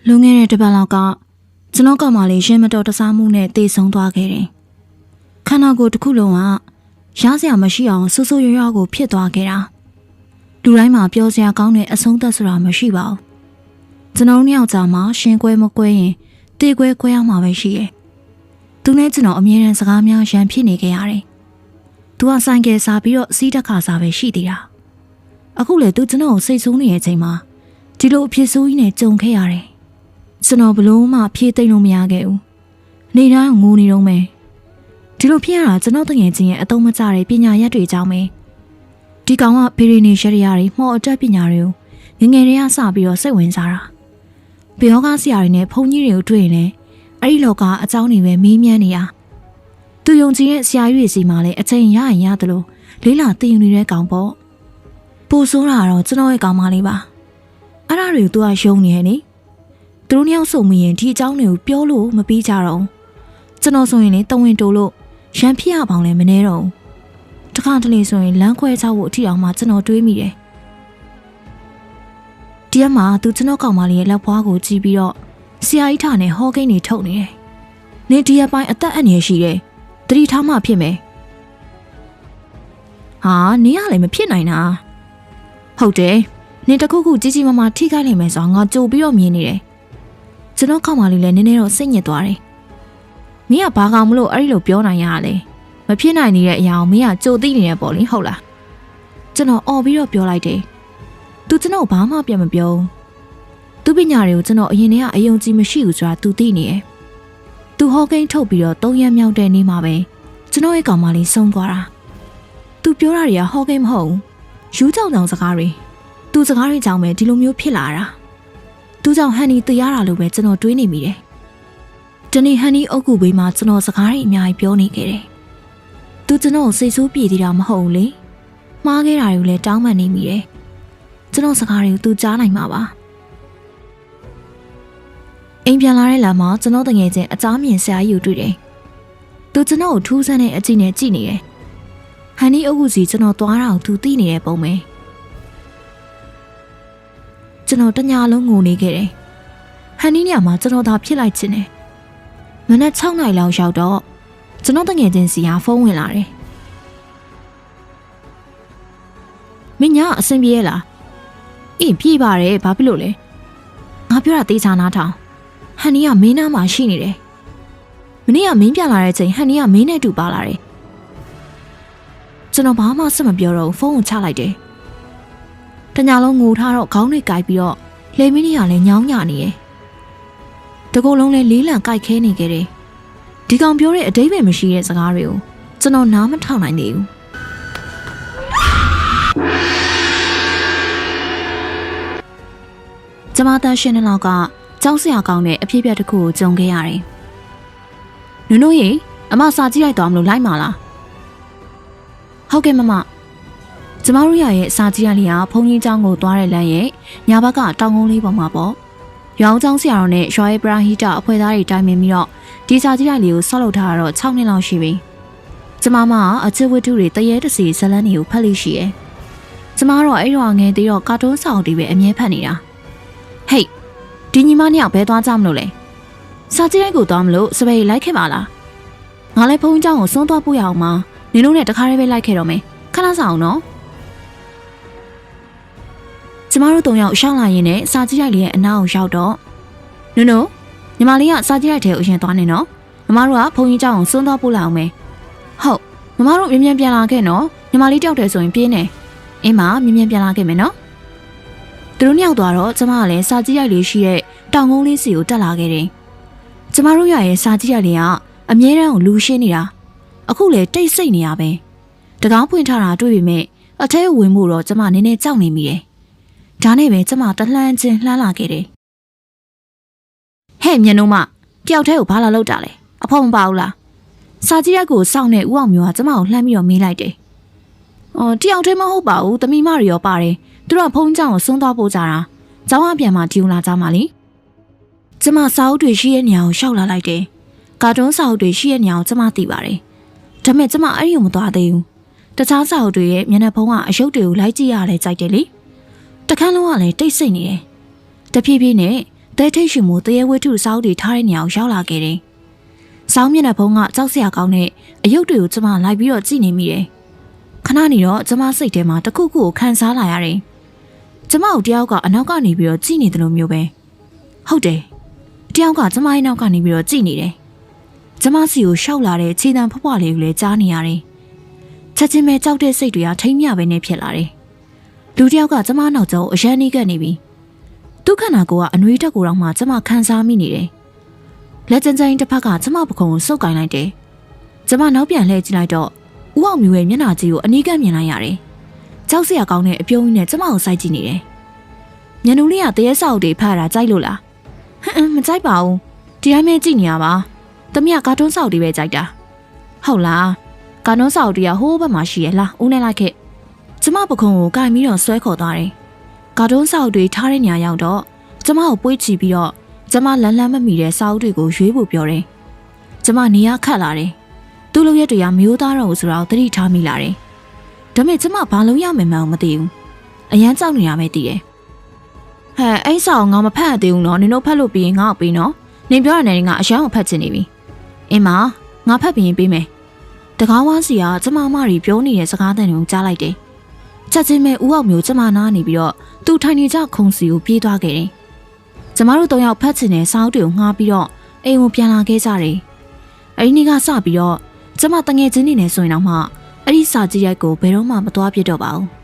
လူငယ်တဲ့တပတ်လောက်ကကျွန်တော်ကမှလေးရှင်မတော်တဆမှုနဲ့တေဆုံးသွားခဲ့တယ်။ခန္ဓာကိုယ်တစ်ခုလုံးကရစရာမရှိအောင်ဆူဆူရွရွကိုဖြစ်သွားခဲ့တာ။လူတိုင်းမှာပြောစရာကောင်းတဲ့အဆုံးသက်ဆိုတာမရှိပါဘူး။ကျွန်တော်နှစ်ယောက်ကြားမှာရှင်ကွဲမကွဲရင်တေကွဲကွဲရမှာပဲရှိရဲ့။သူနဲ့ကျွန်တော်အမြဲတမ်းစကားများရန်ဖြစ်နေခဲ့ရတယ်။သူကဆိုင်ကယ်စားပြီးတော့စီးတက်ခါစားပဲရှိသေးတာ။အခုလေသူကျွန်တော်ကိုစိတ်ဆိုးနေတဲ့အချိန်မှာဒီလိုအဖြစ်ဆိုးကြီးနဲ့ကြုံခဲ့ရတယ်။ကျွန်တော်ဘလို့မှဖြည့်သိမ့်လို့မရခဲ့ဘူး။နေတိုင်းငိုနေတော့မယ်။ဒီလိုဖြစ်ရတာကျွန်တော်တငယ်ချင်းရဲ့အသုံးမကျတဲ့ပညာရက်တွေကြောင့်ပဲ။ဒီကောင်ကဗီရီနီရှရီယာတွေမှော်အတက်ပညာတွေကိုငငယ်တွေကစပြီးတော့စိတ်ဝင်စားတာ။ဘယောဂဆရာတွေနဲ့ဘုန်းကြီးတွေကိုတွေ့ရင်လည်းအဲ့ဒီလောကအကြောင်းတွေပဲမေးမြန်းနေရ။သူယုံကြည်တဲ့ဆရာကြီးတွေစီမှာလည်းအချိန်ရရင်ရတယ်လို့လေးလာသိယူနေတဲ့ကောင်ပေါ့။ပိုဆိုးတာကတော့ကျွန်တော်ရဲ့ကောင်မလေးပါ။အဲ့ဒါတွေကိုသူကယုံနေရဲ့လေ။သူတို့နှစ်ယောက်ဆုံမရင်ဒီအကြောင်းတွေကိုပြောလို့မပြီးကြတော့ကျွန်တော်ဆိုရင်လေတဝင်းတိုးလို့ရန်ဖြစ်ရပေါင်းလည်းမနေတော့တခါတလေဆိုရင်လမ်းခွဲချဖို့အထီအောင်မှကျွန်တော်တွေးမိတယ်ဒီအမှသူကျွန်တော်ကောင်မလေးရဲ့လက်ဖွားကိုကြည့်ပြီးတော့ဆရာကြီးထားနဲ့ဟောကိန်းတွေထုတ်နေတယ်နေဒီအပိုင်းအသက်အန္တရာယ်ရှိတယ်တတိထားမှဖြစ်မယ်ဟာနင်ကလည်းမဖြစ်နိုင်တာဟုတ်တယ်နင်တခုခုကြီးကြီးမားမားထိခိုက်နိုင်မယ်ဆိုတော့ငါကြိုပြီးတော့မြင်နေတယ်ကျွန်တော်ခေါင်းမလေးလည်းနည်းနည်းတော့စိတ်ညစ်သွားတယ်။မင်းကဘာကောင်မလို့အဲ့ဒီလိုပြောနိုင်ရလဲ။မဖြစ်နိုင်နေတဲ့အရာကိုမင်းကကြိုသိနေရပေါ့လေဟုတ်လား။ကျွန်တော်អော်ပြီးတော့ပြောလိုက်တယ်။ तू ကျွန်တော်ဘာမှပြန်မပြောဘူး။သူ့ပညာတွေကိုကျွန်တော်အရင်တည်းကအယုံကြည်မရှိဘူးဆိုတာ तू သိနေတယ်။ तू ဟောကိန်းထုတ်ပြီးတော့3ရက်မြောက်တဲ့နေ့မှာပဲကျွန်တော်ရဲ့ကောင်မလေးဆုံးသွားတာ။ तू ပြောတာတွေကဟောကိန်းမဟုတ်ဘူး။ယူကြောင်ကြောင်စကားတွေ။ तू စကားတွေကြောင့်ပဲဒီလိုမျိုးဖြစ်လာတာ။သူကြောင့်ဟန်နီတရားတာလို့ပဲကျွန်တော်တွေးနေမိတယ်။တနေ့ဟန်နီအုတ်ကူဘေးမှာကျွန်တော်စကားတွေအများကြီးပြောနေခဲ့တယ်။သူကျွန်တော်ကိုစိတ်ဆိုးပြေသေးတာမဟုတ်ဘူးလေ။မှားခဲ့တာတွေကိုလည်းတောင်းပန်နေမိတယ်။ကျွန်တော်စကားတွေကိုသူကြားနိုင်မှာပါ။အိမ်ပြန်လာတဲ့လမ်းမှာကျွန်တော်တငယ်ချင်းအချားမြင်ဆရာကြီးကိုတွေ့တယ်။သူကျွန်တော်ကိုထူးဆန်းတဲ့အကြည့်နဲ့ကြည့်နေတယ်။ဟန်နီအုတ်ကူစီကျွန်တော်သွားတာကိုသူသိနေတဲ့ပုံပဲ။ကျွန်တော်တညာလုံးငိုနေခဲ့တယ်။ဟန်နီညမှာကျွန်တော်သာဖြစ်လိုက်ခြင်းနဲ့မနက်6 နာရီလောက်ရောက်တော့ကျွန်တော်တငယ်ချင်းစီကဖုန်းဝင်လာတယ်။မင်းညအဆင်ပြေရဲ့လား။အေးပြေပါတယ်ဘာဖြစ်လို့လဲ။ငါပြောတာတေးချာနားထောင်။ဟန်နီကမင်းနားမှာရှိနေတယ်။မနေ့ကမင်းပြန်လာတဲ့ချိန်ဟန်နီကမင်းနဲ့တူပါလာတယ်။ကျွန်တော်ဘာမှဆက်မပြောတော့ဖုန်းကိုချလိုက်တယ်။တညာလုံးငိုထားတော့ခေါင်းတွေကိုက်ပြီးတော့လေမင်းကြီးကလည်းညောင်းညနေတယ်။တကူလုံးလည်းလေးလံကိုက်ခဲနေခဲ့တယ်။ဒီကောင်ပြောတဲ့အဓိပ္ပာယ်မရှိတဲ့စကားတွေကိုကျွန်တော်နားမထောင်နိုင်သေးဘူး။ကျမသားရှင်နှစ်လောက်ကကြောက်စရာကောင်းတဲ့အဖြစ်အပျက်တစ်ခုကိုကြုံခဲ့ရတယ်။နုံနုံရေအမစာကြည့်လိုက်တော့မလို့လိုက်ပါလား။ဟုတ်ကဲ့မမကျမတို့ရဲ့စာကြည့်ရလေးကဘုံကြီးကျောင်းကိုသွားတဲ့လမ်းရဲ့ညာဘက်ကတောင်ကုန်းလေးပေါ်မှာပေါ့ရွာအောင်ကျောင်းဆရာတော်နဲ့ရွာရဲ့ပရာဟိတအဖွဲ့သားတွေတိုင်ပင်ပြီးတော့ဒီစာကြည့်ရလေးကိုဆောက်လုပ်ထားတာတော့6 နှစ်လောက်ရှိပြီကျမကအချစ်ဝတ္ထုတွေတရေတစီဇလန်းတွေကိုဖတ်လို့ရှိရဲ့ကျမတော့အဲ့တော့ငယ်သေးတော့ကာတွန်းစာအုပ်တွေပဲအမြဲဖတ်နေတာဟေးဒီညီမနှစ်ယောက်ဘဲသွားကြမလို့လဲစာကြည့်ရိုက်ကိုသွားမလို့စပယ်လိုက်ခဲ့ပါလားငါလည်းဘုံကျောင်းကိုစွန့်သွားပို့ရအောင်မနင်တို့နဲ့တခါတည်းပဲလိုက်ခဲ့တော့မယ်ခဏစားအောင်နော်ကျမတို့3 ယောက်ရှောင်းလာရင်နဲ့စာကြည့်ရိုက်လေးရဲ့အနားကိုရောက်တော့နုံညီမလေးကစာကြည့်ရိုက်ထဲကိုအရင်သွားနေနော်ညီမတို့ကဘုံကြီးเจ้าကိုစွန့်သွားပို့လိုက်အောင်မယ်ဟုတ်ညီမတို့မြင်မြန်ပြန်လာခဲ့နော်ညီမလေးတယောက်တည်းဆိုရင်ပြင်းနေအင်းမမြင်မြန်ပြန်လာခဲ့မယ်နော်သူတို့နှစ်ယောက်သွားတော့ကျမကလည်းစာကြည့်ရိုက်လေးရှိတဲ့တောင်ကုန်းလေးစီကိုတက်လာခဲ့တယ်ကျမတို့ရဲ့စာကြည့်ရိုက်လေးကအမြဲတမ်းကိုလူရှင်းနေတာအခုလေတိတ်ဆိတ်နေရပဲတကောင်းဖွင့်ထားတာတွေ့ပေမဲ့အထဲဝင်ဖို့တော့ကျမနည်းနည်းကြောက်နေမိတယ်ဒါနဲ့ပဲကျမတလှမ်းချင်းလှမ်းလာခဲ့တယ်ဟဲ့မြန်နှုံးမတယောက်တည်းကိုဘာလာလောက်တာလဲအဖေမပါဘူးလားစာကြည့်ရက်ကိုစောင့်နေဦးအောင်မျိုးကကျမကိုလှမ်းပြီးတော့မေးလိုက်တယ်တယောက်တည်းမဟုတ်ပါဘူးတမိမတွေရောပါတယ်သူတို့ကဖုန်းကြောင်ကိုစွန့်သွားပို့ကြတာကျောင်းအပြန်မှာဒီုံလာကြမှာလေကျမစာအုပ်တွေရှိတဲ့နေရာကိုရှောက်လာလိုက်တယ်ကာတွန်းစာအုပ်တွေရှိတဲ့နေရာကိုကျမသိပါတယ်ဒါပေမဲ့ကျမအဲ့ဒီကိုမသွားသေးဘူးတခြားစာအုပ်တွေရဲ့မျက်နှာဖုံးကအရုပ်တွေကိုလိုက်ကြည့်ရတယ်ကြိုက်တယ်လေတခန်းလုံးကလည်းတိတ်ဆိတ်နေတယ်တဖြည်းဖြည်းနဲ့ တဲထိတ်ရှင်မှုတရေဝိထုစောက်တွေထားတဲ့နေရာကိုရောက်လာခဲ့တယ်။စောင်းမျက်နှာဖုံးကကြောက်စရာကောင်းတဲ့အယုတ်တွေကိုကျမလိုက်ပြီးတော့ကြည့်နေမိတယ်။ခဏနေတော့ကျမစိတ်ထဲမှာတခုခုကိုခံစားလာရတယ်။ကျမတို့တယောက်ကအနောက်ကနေပြီးတော့ကြည့်နေတယ်လို့မျိုးပဲ။ဟုတ်တယ်။တယောက်ကကျမရဲ့နောက်ကနေပြီးတော့ကြည့်နေတယ်။ကျမစီကိုရှောက်လာတဲ့ခြေတံဖွားဖွားလေးကိုလည်းကြားနေရတယ်။ချက်ချင်းပဲကြောက်တဲ့စိတ်တွေကထိမ့်မြပဲနေဖြစ်လာတယ်။လူတယောက်ကကျမနောက်ကျောအရန်နီးကပ်နေပြီ။ဒုက္ခနာကိုကအနှွေးတက်ကိုတော့မှကျမခံစားမိနေတယ်။လက်ကျန်ကျန်တစ်ဖက်ကကျမပခုံးကိုစုပ်ကင်လိုက်တယ်။ကျမနောက်ပြန်လှည့်ကြည့်လိုက်တော့ဦးအောင်မျိုးရဲ့မျက်နှာကြီးကိုအနီးကပ်မြင်လိုက်ရတယ်။ကြောက်စရာကောင်းတဲ့အပြုံးကြီးနဲ့ကျမကိုစိုက်ကြည့်နေတယ်။ညနူလေးကတရေဆောက်တွေဖတ်ရတာကြိုက်လို့လား။မကြိုက်ပါဘူး။ဒီတိုင်းပဲကြည့်နေရပါ။သမီးကကာတွန်းဆောက်တွေပဲကြိုက်တာ။ဟုတ်လား။ကာတွန်းဆောက်တွေကဟိုးဘက်မှာရှိရဲ့လား။ဦးနဲ့လိုက်ခဲ့။ကျမပခုံးကိုကင်ပြီးတော့ဆွဲခေါ်သွားတယ်။ကာတွန်းဆောက်တွေထားတဲ့နေရာရောက်တော့ကျမကိုပွေးချီပြီးတော့ကျမလန်းလန်းမမီတဲ့စာအုပ်တွေကိုရွေးဖို့ပြောတယ်။ကျမနေရခတ်လာတယ်။သူ့လိုရက်တွေကမျိုးသားတော့ဆိုတော့သတိထားမိလာတယ်။ဒါပေမဲ့ကျမဘာလို့ရမယ်မှန်းမသိဘူး။အရန်ကြောက်နေရမယ်တည်တယ်။အဲ့စာကိုငါမဖတ်သေးဘူးနော်။နင်တို့ဖတ်လို့ပြီးရင်ငါ့ကိုပေးနော်။နင်ပြောရတဲ့ငါအရန်ကိုဖတ်ချင်နေပြီ။အင်းမငါဖတ်ပြီးရင်ပေးမယ်။တကားဝါးစီကကျမမရီပြောနေတဲ့စကားသံတွေကိုကြားလိုက်တယ်။ချက်ချင်းပဲဦးအောင်မျိုးကျမနားနေပြီးတော့သူထိုင်နေကြခုံစီကိုပြေးသွားခဲ့တယ်။ကျမတို့ 3 ယောက်ဖတ်ချင်တဲ့စာအုပ်တွေကိုငှားပြီးတော့အိမ်ကိုပြန်လာခဲ့ကြတယ်။အဲဒီနေ့ကစပြီးတော့ကျမတငယ်ချင်းနေနေဆိုရင်တော့မှအဲ့ဒီစာကြည့်ရိုက်ကိုဘယ်တော့မှမသွားပြစ်တော့ပါဘူး။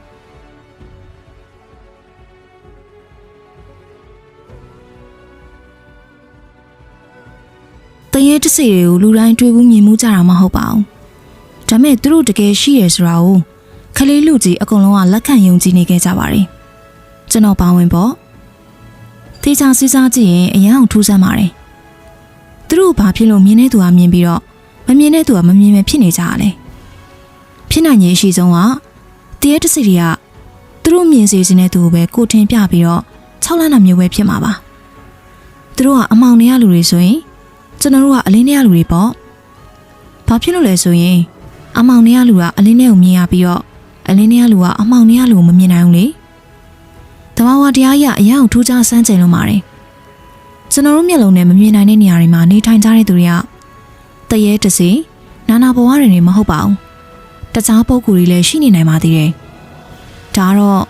တရေတစီတွေကိုလူတိုင်းတွေ့ဘူးမြင်မှုကြတာမဟုတ်ပါဘူး။ဒါပေမဲ့သူတို့တကယ်ရှိရဆိုတာကိုခလေးလူကြီးအကုန်လုံးကလက်ခံယုံကြည်နေခဲ့ကြပါတယ်။ကျွန်တော်ပါဝင်ပေါ့။တေချာစစ်စားကြည့်ရင်အရန်အောင်ထူးဆန်းပါတယ်။သူတို့ဘာဖြစ်လို့မြင်နေသူကမြင်ပြီးတော့မမြင်တဲ့သူကမမြင်ပဲဖြစ်နေကြရတယ်။ဖြစ်နိုင်ရရှိဆုံးကတရေတစီတွေကသူတို့မြင်စေခြင်းတဲ့သူကိုပဲကိုထင်ပြပြီးတော့6 လမ်းမျိုးပဲဖြစ်မှာပါ။သူတို့ကအမောင်နေရလူတွေဆိုရင်ကျွန်တော်တို့ကအလင်းနေရလူတွေပေါ့။ဘာဖြစ်လို့လဲဆိုရင်အမောင်နေရလူကအလင်းနေကိုမြင်ရပြီးတော့အလင်းနေရလူကအမောင်နေရလူကိုမမြင်နိုင်ဘူးလေ။တဘာဝတရားရအရန်ကိုထူးခြားစမ်းကြင်လို့ပါတယ်။ကျွန်တော်တို့မျက်လုံးနဲ့မမြင်နိုင်တဲ့နေရာတွေမှာနေထိုင်ကြတဲ့သူတွေကတရေတစီနာနာဘဝတွေမဟုတ်ပါဘူး။တခြားပုံကူတွေလည်းရှိနေနိုင်ပါသေးတယ်။ဒါတော့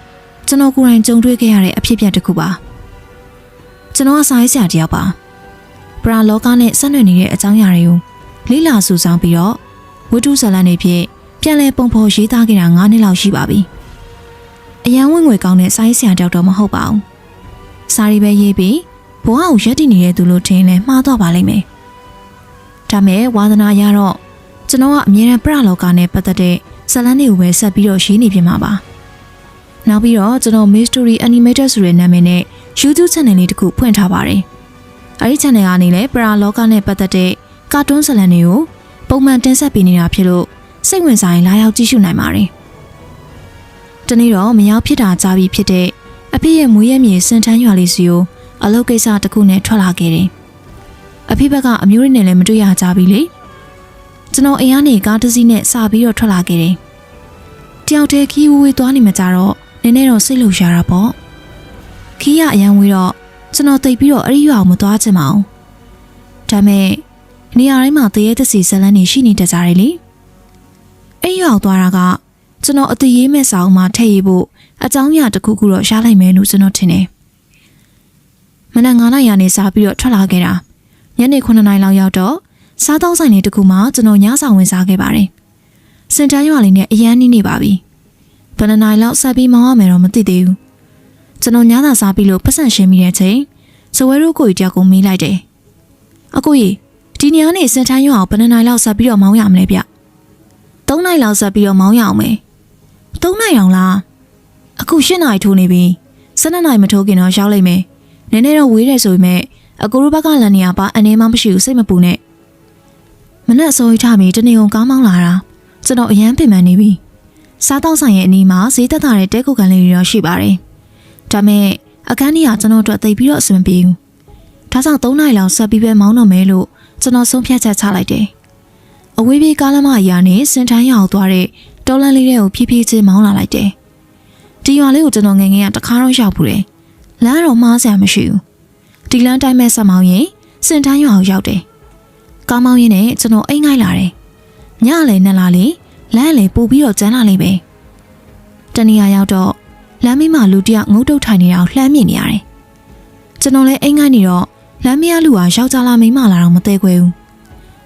ကျွန်တော်ကိုယ်တိုင်ကြုံတွေ့ခဲ့ရတဲ့အဖြစ်အပျက်တစ်ခုပါ။ကျွန်တော်ကစာရေးဆရာတယောက်ပါ။ပရာလောကနဲ့ဆက်နွယ်နေတဲ့အကြောင်းအရာတွေကိုလေ့လာစူးစမ်းပြီးတော့ဝတ္ထုဇာတ်လမ်းတွေဖြင့်ပြန်လည်ပုံဖော်ရေးသားခဲ့တာ9 နှစ်လောက်ရှိပါပြီ။အရန်ဝင်ငွေကောင်းတဲ့စာရေးဆရာတယောက်တော့မဟုတ်ပါဘူး။စာရီပဲရေးပြီးဘဝကိုရက်တည်နေတဲ့သူလို့ထင်လဲမှားတော့ပါလိမ့်မယ်။ဒါမဲ့ဝါသနာရတော့ကျွန်တော်ကအမြဲတမ်းပရလောကနဲ့ပတ်သက်တဲ့ဇာတ်လမ်းတွေကိုပဲဆက်ပြီးတော့ရေးနေပြမှာပါ။နောက်ပြီးတော့ကျွန်တော် Mystery Animator ဆိုတဲ့နာမည်နဲ့ YouTube channel လေးတစ်ခုဖွင့်ထားပါတယ်။အဲဒီ channel ကနေလည်းပရလောကနဲ့ပတ်သက်တဲ့ကာတွန်းဇာတ်လမ်းတွေကိုပုံမှန်တင်ဆက်ပေးနေတာဖြစ်လို့စိတ်ဝင်စားရင်လာရောက်ကြည့်ရှုနိုင်ပါတယ်။ဒီနေ့တော့မရောက်ဖြစ်တာကြားပြီးဖြစ်တဲ့အဖေရဲ့မွေးရမြေစင်ထန်းရွာလေးစီကိုအလုပ်ကိစ္စတစ်ခုနဲ့ထွက်လာခဲ့တယ်။အဖေဘက်ကအမျိုးရင်းနဲ့လည်းမတွေ့ရကြပြီလေ။ကျွန်တော်အိမ်ကနေကားတစ်စီးနဲ့စပြီးတော့ထွက်လာခဲ့တယ်။တယောက်တည်းခီးဝေးသွားနေမှကြတော့နည်းနည်းတော့စိတ်လှုပ်ရှားတာပေါ့။ခီးရအရန်ဝေးတော့ကျွန်တော်တိတ်ပြီးတော့အဲ့ဒီရွာကိုမသွားချင်ပါဘူး။ဒါမဲ့နေရာတိုင်းမှာတရေတစီဇလန်းနေရှိနေတတ်ကြတယ်လေ။အဲ့ရွာသွားတာကကျွန်တော်အတရေးမဲ့စာအုပ်မှာထည့်ရေးဖို့အကြောင်းအရာတစ်ခုခုတော့ရှားလိုက်မယ်လို့ကျွန်တော်ထင်တယ်။မနက်9 နာရီကနေစပြီးတော့ထွက်လာခဲ့တာညနေ9 နာရီလောက်ရောက်တော့စားသောက်ဆိုင်လေးတစ်ခုမှာကျွန်တော်ညစာဝင်စားခဲ့ပါတယ်။စင်တန်းရွာလေးနဲ့အရန်နီးနေပါပြီ။ဘယ်နှစ်နာရီလောက်ဆက်ပြီးမောင်းရမယ်တော့မသိသေးဘူး။ကျွန်တော်ညစာစားပြီးလို့ပတ်စံရှင်းမိတဲ့ချိန်ဇဝဲတို့ကိုကြီးတယောက်ကိုမေးလိုက်တယ်။အကိုကြီးဒီနေရာနေစင်တန်းရွာကိုဘယ်နှစ်နာရီလောက်ဆက်ပြီးတော့မောင်းရမလဲဗျ။3 နာရီလောက်ဆက်ပြီးတော့မောင်းရအောင်မယ်။3 နာရီအောင်လား။အခု7 နာရီထိုးနေပြီ။12 နာရီမထိုးခင်တော့ရောက်လိမ့်မယ်။နည်းနည်းတော့ဝေးတယ်ဆိုပေမဲ့အကိုတို့ဘက်ကလန်နေရပါအနေမှမရှိဘူးစိတ်မပူနဲ့။မနဲ့အစိုးရထားပြီးတနေ့ကုန်ကားမောင်းလာတာကျွန်တော်အရန်ပင်ပန်းနေပြီ။စားတောက်ဆိုင်ရဲ့အနီးမှာဈေးသက်သာတဲ့တဲခုကန်လေးတွေတော့ရှိပါတယ်။ဒါမဲ့အခန်းကြီးကကျွန်တော်တို့သိပြီးတော့အဆင်မပြေဘူး။ဒါကြောင့်3 နာရီလောက်ဆက်ပြီးပဲမောင်းတော့မယ်လို့ကျွန်တော်ဆုံးဖြတ်ချက်ချလိုက်တယ်။အဝေးပြေးကားလမ်းမအရာနဲ့စင်ထန်းရအောင်သွားတဲ့တော်လန်လေးတွေကိုဖြည်းဖြည်းချင်းမောင်းလာလိုက်တယ်။ဒီရွာလေးကိုကျွန်တော်ငယ်ငယ်ကတခါတော့ရောက်ဘူးတယ်။လမ်းတော့မှားစရာမရှိဘူး ဒီလမ်းတိုင်းမဲ့ဆက်မောင်းရင်စင်တန်းရွာကိုရောက်တယ်ကားမောင်းရင်းနဲ့ကျွန်တော်အိမ်ငိုက်လာတယ်ညလည်းနဲ့လာလေလမ်းလည်းပို့ပြီးတော့ကျန်းလာလိမ့်မယ်တနေရာရောက်တော့လမ်းမမှာလူတယောက်ငုတ်တုတ်ထိုင်နေတာကိုလှမ်းမြင်နေရတယ်ကျွန်တော်လည်းအိမ်ငိုက်နေတော့လမ်းမရလူဟာယောက်ျားလားမိန်းမလားတော့မသိခွဲဘူး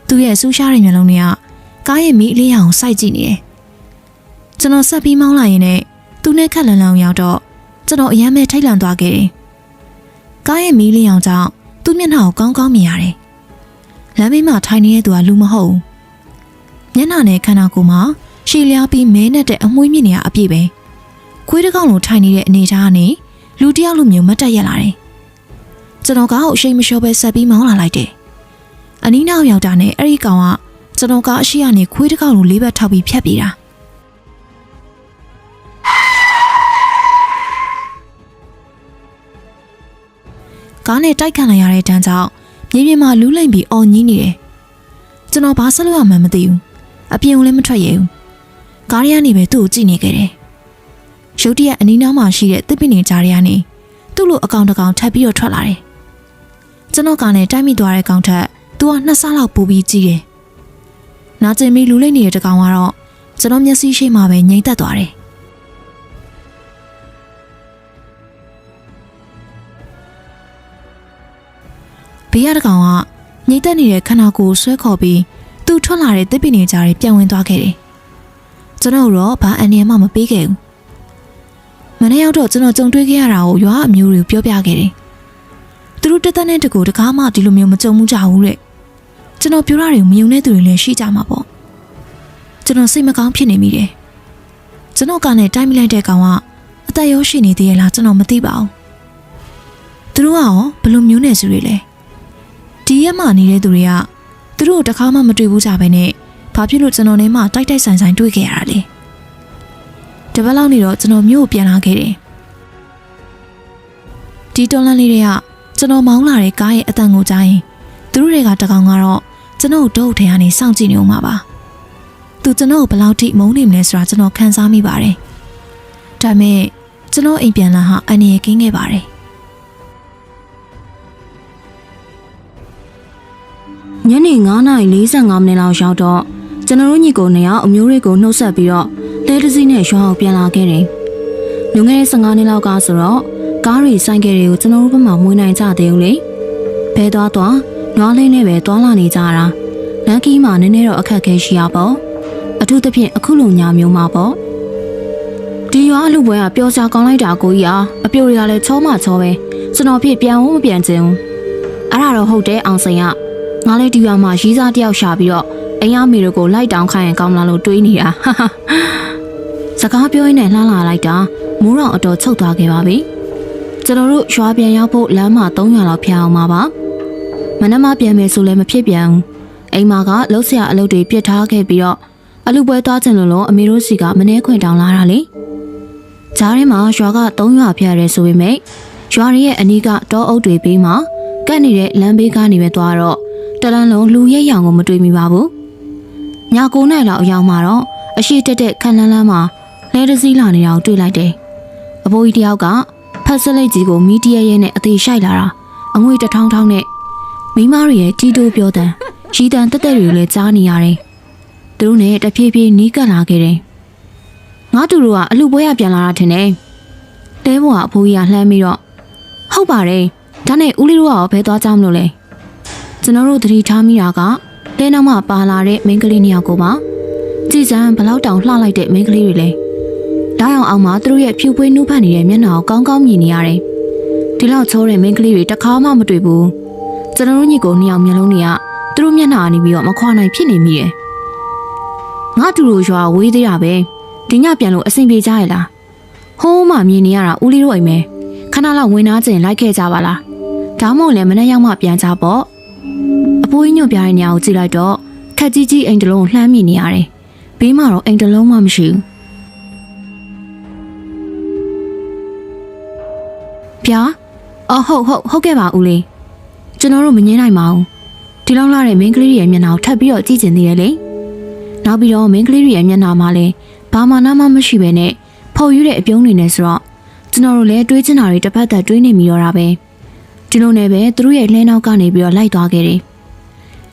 သူရဲ့ဆူရှားတဲ့မျက်လုံးတွေကကားရဲ့မီးအလေးရောင်စိုက်ကြည့်နေတယ်ကျွန်တော်ဆက်ပြီးမောင်းလာရင်လည်းသူနဲ့ခက်လန်လန်ရောက်တော့ကျွန်တော်အယမ်းမဲ့ထိတ်လန့်သွားခဲ့တယ်ကားရဲ့မီးလေးရောင်ကြောင့်သူ့မျက်နှာကိုကောင်းကောင်းမြင်ရတယ်လမ်းဘေးမှာထိုင်နေတဲ့သူကလူမဟုတ်ဘူးမျက်နှာနဲ့ခန္ဓာကိုယ်မှာရှည်လျားပြီးမဲနဲ့တဲ့အမွှေးမြင့်နေရအပြည့်ပဲခွေးတစ်ကောင်လိုထိုင်နေတဲ့အနေထားကနေလူတစ်ယောက်လိုမျိုးမတ်တက်ရက်လာတယ်ကျွန်တော်ကအရှိန်မလျှော့ပဲဆက်ပြီးမောင်းလာလိုက်တယ်အနီးနောက်ရောက်တာနဲ့အဲ့ဒီကောင်ကကျွန်တော်ကအရှိကနေခွေးတစ်ကောင်လိုလေးဘက်ထောက်ပြီးဖြတ်ပြေးတာကားနဲ့တိုက်ခံလိုက်ရတဲ့တန်းကြောင့်မြေပြင်မှာလူးလိမ့်ပြီးအော်ညင်းနေတယ်ကျွန်တော်ဘာဆက်လို့မှမသိဘူးအပြင်ကိုလည်းမထွက်ရဘူးကားရကနေပဲသူ့ကိုကြည့်နေခဲ့တယ်ရုတ်တရက်အနီးနားမှာရှိတဲ့တစ်ပင်နေကြားရကနေသူ့လိုအကောင်တကောင်ထပ်ပြီးတော့ထွက်လာတယ်ကျွန်တော်ကလည်းတိုက်မိသွားတဲ့ကောင်ထက်သူက2ဆလောက်ပိုပြီးကြီးတယ်နာကျင်ပြီးလူးလိမ့်နေတဲ့တကောင်ကတော့ကျွန်တော်မျက်စိရှိမှပဲငြိမ်သက်သွားတယ်ဘေးရတကောင်ကငြိမ်သက်နေတဲ့ခန္ဓာကိုယ်ဆွဲခေါ်ပြီးသူထွက်လာတဲ့တစ်ပင်နေကြားတွေပြန်ဝင်သွားခဲ့တယ်ကျွန်တော်တော့ဘာအန်ရမှမပေးခဲ့ဘူးမနေ့ရောက်တော့ကျွန်တော်ကြုံတွေ့ခဲ့ရတာကိုရွာအမျိုးတွေပြောပြခဲ့တယ်သူတို့တက်တက်နဲ့တကူတကားမှဒီလိုမျိုးမကြုံမှုကြဘူးတဲ့ကျွန်တော်ပြောတာတွေကိုမယုံတဲ့သူတွေလည်းရှိကြမှာပေါ့ကျွန်တော်စိတ်မကောင်းဖြစ်နေမိတယ်ကျွန်တော်ကလည်းတိုင်းမိလိုက်တဲ့ကောင်ကအသက်ရောရှိနေသေးရဲ့လားကျွန်တော်မသိပါဘူးသူတို့ကရောဘယ်လိုမျိုးနေစုတွေလဲဒီရက်မှနေတဲ့သူတွေကသူတို့တခါမှမတွေ့ဘူးကြပဲနဲ့ဘာဖြစ်လို့ကျွန်တော်နဲ့မှတိုက်တိုက်ဆိုင်ဆိုင်တွေ့ခဲ့ရတာလဲတပတ်လောက်နေတော့ကျွန်တော်မြို့ကိုပြန်လာခဲ့တယ်ဒီတော်လန်လေးတွေကကျွန်တော်မောင်းလာတဲ့ကားရဲ့အတန်ကိုကြားရင်သူတို့တွေကတကောင်ကတော့ကျွန်တော်တို့ထဲကနေစောင့်ကြည့်နေဦးမှာပါသူကျွန်တော်ကိုဘယ်လောက်ထိမုန်းနေမလဲဆိုတာကျွန်တော်ခန်းစားမိပါတယ်ဒါပေမဲ့ကျွန်တော်အိမ်ပြန်လာဟာအန်ရကင်းခဲ့ပါတယ်ညနေ9:45မိနစ်လောက်ရောက်တော့ကျွန်တော်တို့ညီကိုနှစ်ယောက်အမျိုးတွေကိုနှုတ်ဆက်ပြီးတော့လဲတစည်းနဲ့ရွာအောင်ပြန်လာခဲ့တယ်။လွန်ခဲ့တဲ့15နှစ်လောက်ကဆိုတော့ကားတွေဆိုင်ကယ်တွေကိုကျွန်တော်တို့ဘက်မှာမွေးနိုင်ကြသေးဘူးလေ။ဘဲသွားနွားလေးနဲ့ပဲသွားလာနေကြတာ။လမ်းကြီးမှာနည်းနည်းတော့အခက်အခဲရှိရပေါ့။အထူးသဖြင့်အခုလိုညာမျိုးမှာပေါ့။ဒီရွာလူပွဲကပျော်စရာကောင်းလိုက်တာကိုကြီးအားအပြိုတွေကလည်းချောမှချောပဲ။ကျွန်တော်ဖြစ်ပြန်ဦးမပြန်ချင်ဘူး။အဲ့ဒါတော့ဟုတ်တယ်အောင်စိန်ကငါလည်းဒီရွာမှာရီးစားတယောက်ရှာပြီးတော့အိမ်ရမေတို့ကိုလိုက်တောင်းခိုင်းရင်ကောင်းလားလို့တွေးနေတာစကားပြောရင်းနဲ့လှမ်းလာလိုက်တာမိုးတော်အတော်ချုပ်သွားခဲ့ပါပြီကျွန်တော်တို့ရွာပြန်ရောက်ဖို့လမ်းမှာ300လောက်ဖျက်အောင်ပါမနက်မှပြန်မယ်ဆိုလည်းမဖြစ်ပြန်ဘူးအိမ်မှာကလှုပ်ရှားအလုပ်တွေပြစ်ထားခဲ့ပြီးတော့အလူပွဲသွားချင်လို့အမေတို့စီကမနှဲခွင့်တောင်းလာတာလေဂျားထဲမှာရွာက3ရွာဖျက်ရဲဆိုပေမဲ့ရွာရဲ့အနီးကတောအုပ်တွေဘေးမှာကပ်နေတဲ့လမ်းဘေးကနေပဲသွားတော့တလန်းလုံးလူရဲရောင်ကိုမတွေ့မိပါဘူးည9နာရီလောက်အရောက်မှာတော့အရှိတက်ခန်းလန်းမှာလဲတစည်းလာနေတာကိုတွေ့လိုက်တယ်အဖိုးကြီးတယောက်ကဖက်စလိတ်ကြီးကိုမီးတရဲရဲနဲ့အသေးရှိုက်လာတာအငွေ1000ထောင်းနဲ့မိမတွေရဲ့ကြီးတိုးပြောတဲ့ရီတန်တက်တက်တွေလည်းကြားနေရတယ်သူတို့နဲ့တဖြည်းဖြည်းနီးကပ်လာခဲ့တယ်ငါတို့ကအလူပွဲရပြန်လာတာထင်တယ်တဲဘောကအဖိုးကြီးကလှမ်းပြီးတော့ဟုတ်ပါတယ်ဒါနဲ့ဦးလေးတို့ကဘယ်သွားကြမလို့လဲကျွန်တော်တို့သတိထားမိတာကတဲနောက်မှပါလာတဲ့မိန်းကလေး2ယောက်ကိုပါကြည်စံဘလောက်တောင်လှလိုက်တဲ့မိန်းကလေးတွေလဲဓာတ်အောင်မှာသူတို့ရဲ့ဖြူပွေးနှုတ်ဖက်နေတဲ့မျက်နှာကိုကောင်းကောင်းမြင်နေရတယ်ဒီလောက်ချောတဲ့မိန်းကလေးတွေတစ်ခါမှမတွေ့ဘူးကျွန်တော်တို့ညီကို2ယောက်မျက်လုံးတွေကသူတို့မျက်နှာကနေပြီးတော့မခွာနိုင်ဖြစ်နေမိတယ်ငါတူတို့ရွာဝေးသေးတာပဲဒီညပြန်လို့အဆင်ပြေကြရလားဟိုးမှမြင်နေရတာဦးလေးတို့အိမ်မဲခဏလောက်ဝင်သားကျင်လိုက်ခဲ့ကြပါလားဒါမှမဟုတ်လည်းမနေ့ရောက်မှပြန်ကြပေါ့အဖိုးကြီးညွန့်ပြတဲ့နေရာကိုကြည့်လိုက်တော့ခက်ကြီးကြီးအိမ်တလုံးလှမ်းမြင်နေရတယ်ဘေးမှာတော့အိမ်တလုံးမှမရှိဘူးဗျာဟုတ်ကဲ့ပါဦးလေးကျွန်တော်တို့မငြင်းနိုင်ပါဘူးဒီလောက်လာတဲ့မင်းကလေးရဲ့မျက်နှာကိုထပ်ပြီးတော့ကြည့်ကျင်သေးတယ်လေနောက်ပြီးတော့မင်းကလေးရဲ့မျက်နှာမှာလည်းဘာမှနာမှမရှိပဲနဲ့ဖုတ်ယူတဲ့အပြုံးတွေနဲ့ဆိုတော့ကျွန်တော်တို့လည်းတွေးချင်တာတွေတစ်ဖက်သက်တွေးနေမိတော့တာပဲ ဒီလိုနဲ့ပဲသူတို့ရဲ့လှဲနောက်ကနေပြီးတော့လိုက်သွားခဲ့တယ်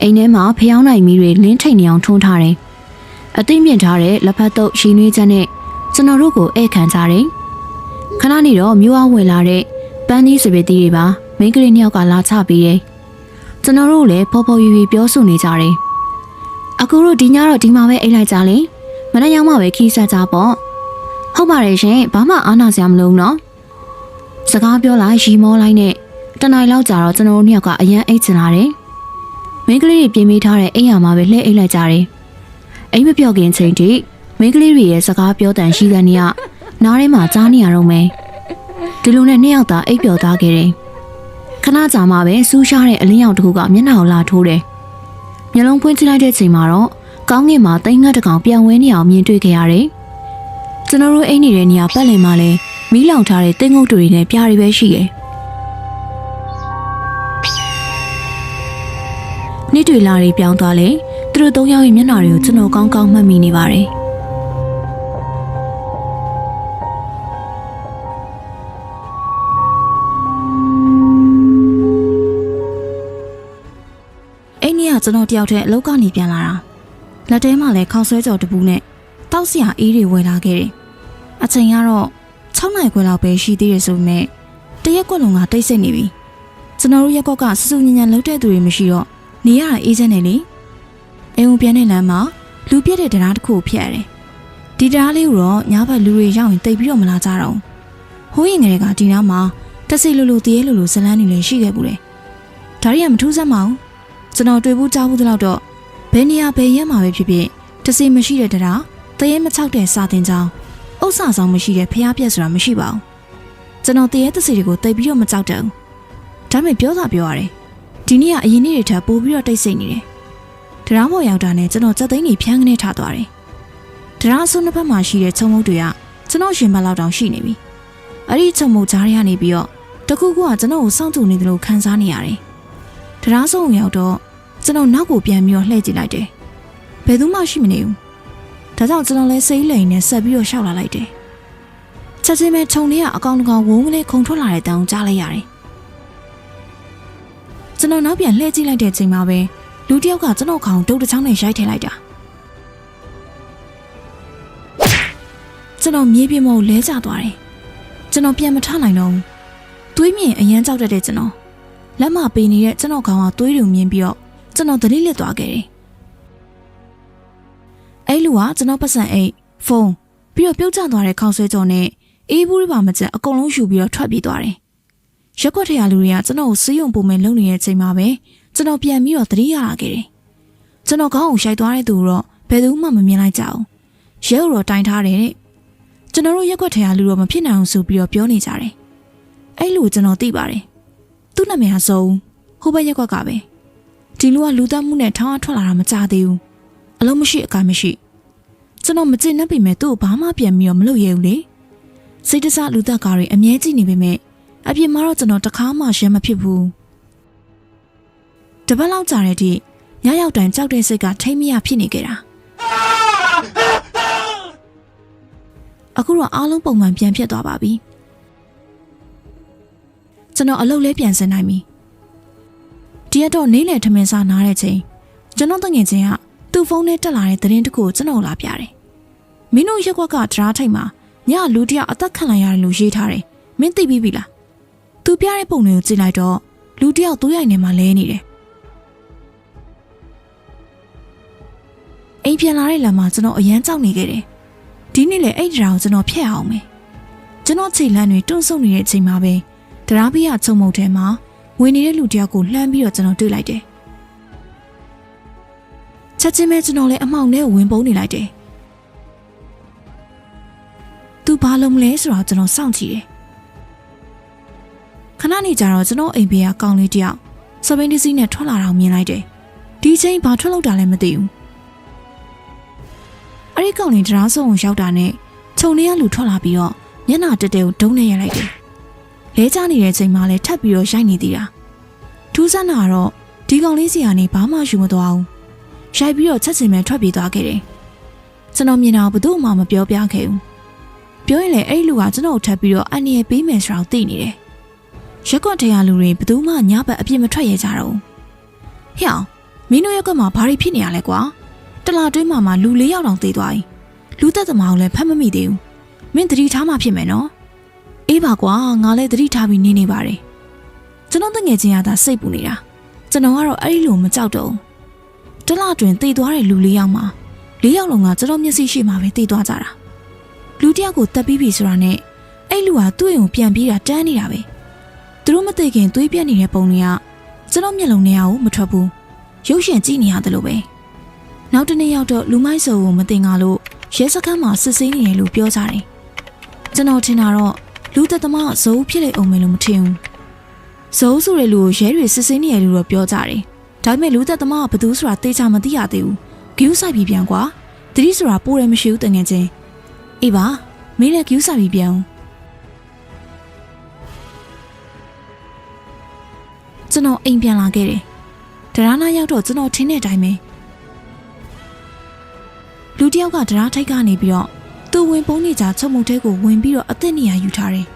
အိမ်ထဲမှာဖျောင်းနိုင်မီတွေလင်းထိန်နေအောင်ထွန်းထားတယ်အသိမြင့်ထားတဲ့လက်ဖက်တုပ်ရှင်နွေးချက်နဲ့ကျွန်တော်တို့ကိုဧည့်ခံကြတယ်ခဏနေတော့မြို့အောင်ဝင်လာတဲ့ပန်းသီးစပစ်သီးတွေပါမိန်းကလေးနှစ်ယောက်ကလာချပြီးတယ်ကျွန်တော်တို့လည်းပေါ်ပေါ်ရွရွပြောဆိုနေကြတယ်အခုတို့ဒီညတော့ဒီမှာပဲအိတ်လိုက်ကြလေမနေ့ရောက်မှပဲခီးဆက်ကြပေါ့ဟုတ်ပါတယ်ရှင်ဘာမှအားနာစရာမလိုနော်စကားပြောလိုက်ရီမောလိုက်နဲ့တနိုင်လောက်ကြာတော့ကျွန်တော်တို့နှစ်ယောက်ကအရန်အိတ်ချင်လာတယ်မိန်းကလေးတွေပြင်ပေးထားတဲ့အိမ်ရမှာပဲလှည့်အိတ်လိုက်ကြတယ်အိမ်မပြော့ခင်ချိန်ထိမိန်းကလေးတွေရဲ့စကားပြောတန်ရှိတဲ့နေရနားထဲမှာကြားနေရတော့မယ်ဒီလိုနဲ့နှစ်ယောက်သာအိတ်ပျော်သားခဲ့တယ်ခဏကြာမှပဲစူးရှားတဲ့အလင်းရောင်တစ်ခုကမျက်နှာကိုလာထိုးတယ်မျက်လုံးဖွင့်ကြည့်လိုက်တဲ့ချိန်မှာတော့ကောင်းကင်မှာသိန်းငှက်တစ်ကောင်ပြန်ဝဲနေအောင်မြင်တွေ့ခဲ့ရတယ်ကျွန်တော်တို့အိမ်နေတဲ့နေရာပတ်လည်မှာလည်းမီးလောင်ထားတဲ့သင်းငုတ်တွေနဲ့ပြားတွေပဲရှိတယ်နေ့တွေလာတွေပြောင်းသွားလေသူတို့သုံးယောက်ရဲ့မျက်နှာတွေကိုကျွန်တော်ကောင်းကောင်းမှတ်မိနေပါတယ်အိမ်ကြီးကကျွန်တော်တယောက်တည်းအလုပ်ကနေပြန်လာတာလက်ထဲမှာလည်းခေါင်းဆွဲကြော်တပူးနဲ့တောက်စရာအေးတွေဝယ်လာခဲ့တယ်အချိန်ကတော့6နာရီခွဲလောက်ပဲရှိသေးတယ်ဆိုပေမဲ့တရက်ကွက်လုံးကတိတ်ဆိတ်နေပြီကျွန်တော်တို့ရက်ကွက်ကစူးညံ့ညံ့လှုပ်တဲ့သူတွေမရှိတော့နေရတာအေးချမ်းနေလေအိမ်ဝင်ပြန်တဲ့လမ်းမှာလူပြည့်တဲ့တရားတစ်ခုကိုဖျက်ရတယ်ဒီတရားလေးကိုတော့ညဘက်လူတွေရောက်ရင်တိတ်ပြီးတော့မလာကြတော့ဟိုးရင်ငယ်ကဒီနားမှာတက်စီလူလူတည်းလူလူဇလန်းနေလည်းရှိခဲ့ဘူးလေဒါရီကမထူးဆန်းမအောင်ကျွန်တော်တွေ့ဘူးကြားဘူးတလောက်တော့ဘယ်နေရာဘယ်ရက်မှာပဲဖြစ်ဖြစ်တစီမရှိတဲ့တရားတရေမချောက်တဲ့စာတင်ကြောင်းဥစ္စာဆောင်မရှိတဲ့ဖျားပြက်ဆိုတာမရှိပါဘူးကျွန်တော်တရေတစီတွေကိုတိတ်ပြီးတော့မကြောက်တော့ဒါပေမဲ့ပြောတာပြောရတယ်ဒီနေ့ကအရင်နေ့တွေထပ်ပိုးပြီးတော့တိတ်ဆိတ်နေတယ်တရားပေါ်ရောက်တာနဲ့ကျွန်တော်စက်သိန်းတွေဖြန်းကနေထားသွားတယ်တရားအစုံတစ်ဖက်မှာရှိတဲ့ချုံမုတ်တွေကကျွန်တော်ရှင်ဘက်လောက်တောင်ရှိနေပြီအဲ့ဒီချုံမုတ်ကြားရကနေပြီးတော့တခုခုကကျွန်တော်ကိုစောင့်ကြည့်နေတယ်လို့ခံစားနေရတယ်တရားစုံရောက်တော့ကျွန်တော်နောက်ကိုပြန်ပြီးတော့လှည့်ကြည့်လိုက်တယ်ဘယ်သူမှရှိမနေဘူးဒါကြောင့်ကျွန်တော်လည်းစိတ်လိမ်နဲ့ဆက်ပြီးတော့ရှောက်လာလိုက်တယ်ချက်ချင်းပဲခြုံလေးကအကောင်တကောင်ဝုန်းကလေးခုန်ထွက်လာတဲ့တောင်ကြားလိုက်ရတယ်ကျွန်တော်နောက်ပြန်လှည့်ကြည့်လိုက်တဲ့ချိန်မှာပဲလူတစ်ယောက်ကကျွန်တော်ခေါင်းဒုတ်တစ်ချောင်းနဲ့ရိုက်ထည့်လိုက်တာကျွန်တော်မြေပြင်ပေါ်လဲကျသွားတယ်ကျွန်တော်ပြန်မထနိုင်တော့ဘူးသွေးမြင်အရန်ကြောက်တတ်တဲ့ကျွန်တော်လက်မပေးနေတဲ့ကျွန်တော်ခေါင်းကသွေးတွေမြင်ပြီးတော့ကျွန်တော်သတိလစ်သွားခဲ့တယ်အဲ့လူကကျွန်တော်ပတ်စံအိတ်ဖုန်းပြီးတော့ပြုတ်ကျသွားတဲ့ခေါင်းဆွဲကြော်နဲ့အေးဘူးရပါမကျအကုန်လုံးယူပြီးတော့ထွက်ပြေးသွားတယ်ရက်ွက်ထရလူတွေကကျွန်တော်ကိုစီးရုံပုံမဲ့လုံနေတဲ့အချိန်မှာပဲကျွန်တော်ပြန်ပြီးတော့သတိရလာခဲ့တယ်ကျွန်တော်ခေါင်းကိုရှိုက်သွားတဲ့သူတော့ဘယ်သူမှမမြင်လိုက်ကြဘူးရဲတော့တိုင်ထားတယ်တဲ့ကျွန်တော်တို့ရက်ွက်ထရလူတော့မဖြစ်နိုင်အောင်ဆိုပြီးတော့ပြောနေကြတယ်အဲ့လူကိုကျွန်တော်သိပါတယ်သူ့နာမည်ဟာစုံဟိုဘက်ရက်ွက်ကပဲဒီလူကလူသားမှုနဲ့ထောင်းအထွက်လာတာမကြသေးဘူးအလုံးမရှိအကမရှိကျွန်တော်မကြည့်နှက်ပေမဲ့သူ့ကိုဘာမှပြန်ပြီးတော့မလုပ်ရဘူးလေစိတ်တစားလူသားကားတွေအမြဲကြည့်နေပေမဲ့အပြင်မှာတော့ကျွန်တော်တခါမှရမ်းမဖြစ်ဘူးတပတ်လောက်ကြာတဲ့ထိညရောက်တိုင်းကြောက်တဲ့စိတ်ကထိမ့်မရဖြစ်နေကြတာအခုတော့အားလုံးပုံမှန်ပြန်ဖြစ်သွားပါပြီကျွန်တော်အလုပ်လဲပြန်ဆင်းနိုင်ပြီဒီကတော့နေလေထမင်းစားနားတဲ့ချိန်ကျွန်တော်တငယ်ချင်းကသူ့ဖုန်းနဲ့တက်လာတဲ့သတင်းတစ်ခုကိုကျွန်တော်လာပြတယ်မင်းတို့ရက်ကွက်ကဒရားထိတ်မှာညလူတယောက်အသက်ခံလိုက်ရတယ်လို့ရေးထားတယ်မင်းသိပြီးပြီလားသူပြတဲ့ပုံတွေကိုကြည့်လိုက်တော့လူတယောက်သွေးရိုက်နေမှလဲနေတယ်အိမ်ပြန်လာတဲ့လမ်းမှာကျွန်တော်အရန်ကြောက်နေခဲ့တယ်ဒီနေ့လေအဲ့ဒရာကိုကျွန်တော်ဖျက်အောင်မယ်ကျွန်တော်ခြေလမ်းတွေတွန့်ဆုတ်နေတဲ့အချိန်မှာပဲဒရာဘေးကချုံမုတ်ထဲမှာဝင်နေတဲ့လူတယောက်ကိုလှမ်းပြီးတော့ကျွန်တော်တွေ့လိုက်တယ်ချက်ချင်းပဲကျွန်တော်လည်းအမှောင်ထဲဝင်ပုန်းနေလိုက်တယ်သူဘာလုံးမလဲဆိုတော့ကျွန်တော်စောင့်ကြည့်တယ်ခဏနေကြတော့ကျွန်တော်အိမ်ဘေးကကောင်လေးတယောက်စပိန်တစီနဲ့ထွက်လာတာကိုမြင်လိုက်တယ်ဒီချိန်ဘာထွက်လောက်တာလဲမသိဘူးအဲ့ဒီကောင်လေးတရားစုံကိုရောက်တာနဲ့ခြုံလေးကလူထွက်လာပြီးတော့မျက်နှာတက်တဲကိုဒုံးနဲ့ရိုက်လိုက်တယ်လဲကျနေတဲ့ချိန်မှာလည်းထပ်ပြီးတော့ရိုက်နေသေးတာထူးဆန်းတာတော့ဒီကောင်လေးစီကနေဘာမှယူမသွားဘူးရိုက်ပြီးတော့ချက်ချင်းပဲထွက်ပြေးသွားခဲ့တယ်ကျွန်တော်မြင်တာဘယ်သူမှမပြောပြခဲ့ဘူးပြောရင်လည်းအဲ့လူကကျွန်တော်ထပ်ပြီးတော့အန်နီရဲ့ပေးမယ်ဆိုတာကိုသိနေတယ် ရက်ကွက်ထဲကလူတွေဘယ်သူမှညဘက်အပြစ်မထွက်ရကြတော့ဟဲ့မင်းတို့ရက်ကွက်မှာဘာတွေဖြစ်နေရလဲကွာတလတွင်းမှာလူ၄ယောက်တောင်သေသွားပြီလူသက်သမားကိုလည်းဖတ်မမိသေးဘူးမင်းသတိထားမှဖြစ်မယ်နော်အေးပါကွာငါလည်းသတိထားပြီးနေပါတယ်ကျွန်တော်တငယ်ချင်းရတာစိတ်ပူနေတာကျွန်တော်ကတော့အဲ့ဒီလိုမကြောက်တော့တလတွင်သေသွားတဲ့လူ၄ယောက်မှာ၄ယောက်လုံးကကျွန်တော်မျက်စိရှိမှပဲသေသွားကြတာလူတယောက်ကိုတက်ပြီးပြီဆိုတာနဲ့အဲ့လူကသူ့အိမ်ကိုပြန်ပြေးတာတန်းနေတာပဲသူတို့မသိခင်သွေးပြက်နေတဲ့ပုံတွေကကျွန်တော်မျက်လုံးထဲကိုမထွက်ဘူးရုပ်ရှင်ကြည့်နေရတယ်လို့ပဲနောက်တနေ့ရောက်တော့လူမိုက်စုံကိုမတင်ကားလို့ရဲစခန်းမှာစစ်ဆေးနေတယ်လို့ပြောကြတယ်ကျွန်တော်ထင်တာတော့လူသက်သမားဇိုးဖြစ်လေအောင်မယ်လို့မထင်ဘူးဇိုးဆိုတဲ့လူကိုရဲတွေစစ်ဆေးနေတယ်လို့တော့ပြောကြတယ်ဒါပေမဲ့လူသက်သမားကဘယ်သူဆိုတာသိချာမသိရသေးဘူးဂယူးဆိုင်ပြီးပြန်ကွာတတိဆိုတာပိုးတယ်မရှိဘူးတငယ်ချင်းအေးပါမင်းလည်းဂယူးဆိုင်ပြီးပြန်ကျွန်တော်အိမ်ပြန်လာခဲ့တယ်ဒရာနာရောက်တော့ကျွန်တော်ထင်းတဲ့အတိုင်းပဲလူတယောက်ကဒရာထိတ်ကနေပြီးတော့သူ့ဝင်ပုံးနေကြချုပ်မှုထဲကိုဝင်ပြီးတော့အသက်နေရာယူထားတယ်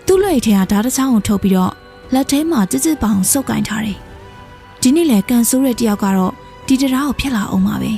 သူ့လွှဲထဲကဓာတ်တစ်ချောင်းကိုထုတ်ပြီးတော့လက်ထဲမှာစစ်စစ်ပောင်စုပ်ကင်ထားတယ်ဒီနေ့လေကန်ဆိုးတဲ့တယောက်ကတော့ဒီဒရာကိုဖျက်လာအောင်ပါပဲ